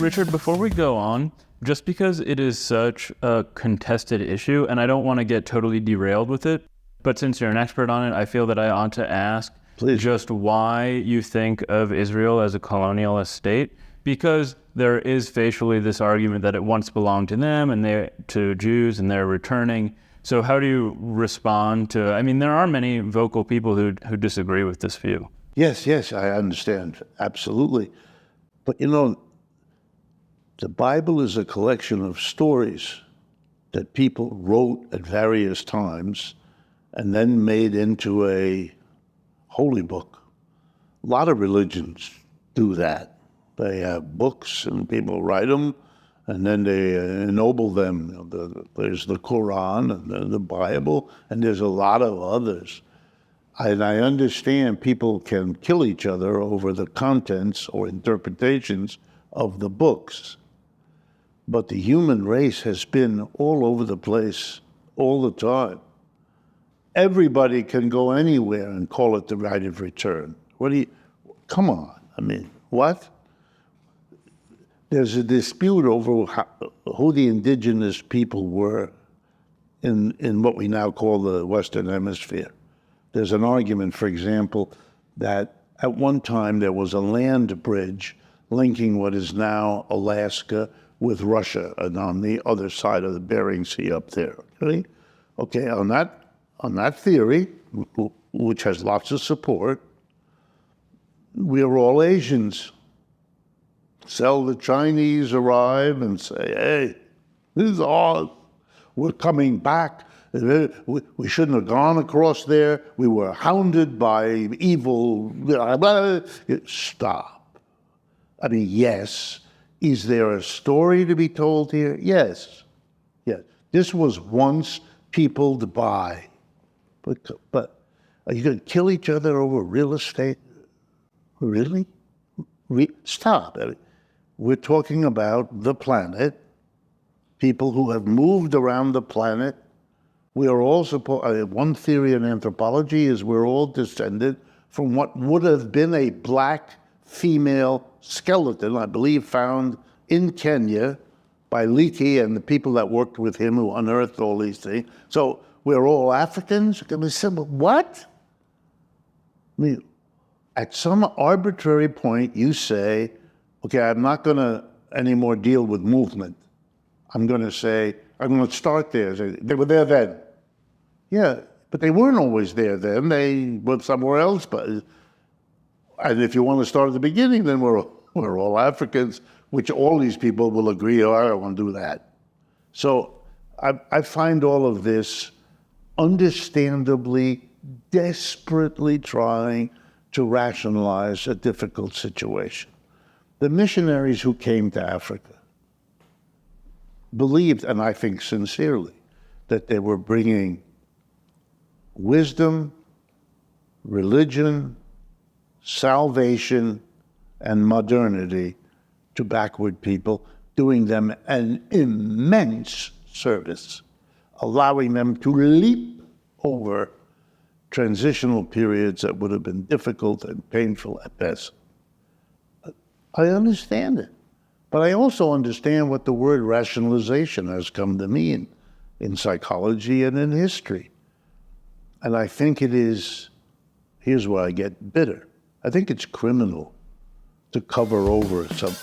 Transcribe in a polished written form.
Richard, before we go on, just because it is such a contested issue, and I don't want to get totally derailed with it, but since you're an expert on it, I feel that I ought to ask just why you think of Israel as a colonialist state, because there is facially this argument that it once belonged to them and to Jews, and they're returning. So how do you respond to, I mean, there are many vocal people who disagree with this view. Yes, I understand, absolutely. But the Bible is a collection of stories that people wrote at various times and then made into a holy book. A lot of religions do that. They have books and people write them and then they ennoble them. There's the Quran and the Bible, and there's a lot of others. And I understand people can kill each other over the contents or interpretations of the books. But the human race has been all over the place all the time. Everybody can go anywhere and call it the right of return. Come on, I mean, what? There's a dispute over who the indigenous people were in what we now call the Western Hemisphere. There's an argument, for example, that at one time there was a land bridge linking what is now Alaska with Russia, and on the other side of the Bering Sea up there. Okay, on that theory, which has lots of support, we are all Asians. Till the Chinese arrive and say, hey, this is all, we're coming back. We shouldn't have gone across there. We were hounded by evil. Stop. I mean, yes. Is there a story to be told here? Yes. This was once peopled by. But are you going to kill each other over real estate? Really? Stop. We're talking about the planet, people who have moved around the planet. We are all one theory in anthropology is we're all descended from what would have been a black female skeleton, I believe found in Kenya by Leakey and the people that worked with him who unearthed all these things. So we're all Africans? What? I mean, at some arbitrary point, you say, okay, I'm not going to anymore deal with movement. I'm going to start there. They were there then. Yeah, but they weren't always there then. They were somewhere else. And if you want to start at the beginning, then we're all Africans, which all these people will agree, oh, I don't want to do that. So I find all of this understandably, desperately trying to rationalize a difficult situation. The missionaries who came to Africa believed, and I think sincerely, that they were bringing wisdom, religion, salvation, and modernity to backward people, doing them an immense service, allowing them to leap over transitional periods that would have been difficult and painful at best. I understand it. But I also understand what the word rationalization has come to mean in psychology and in history. And I think it is, here's where I get bitter. I think it's criminal to cover over some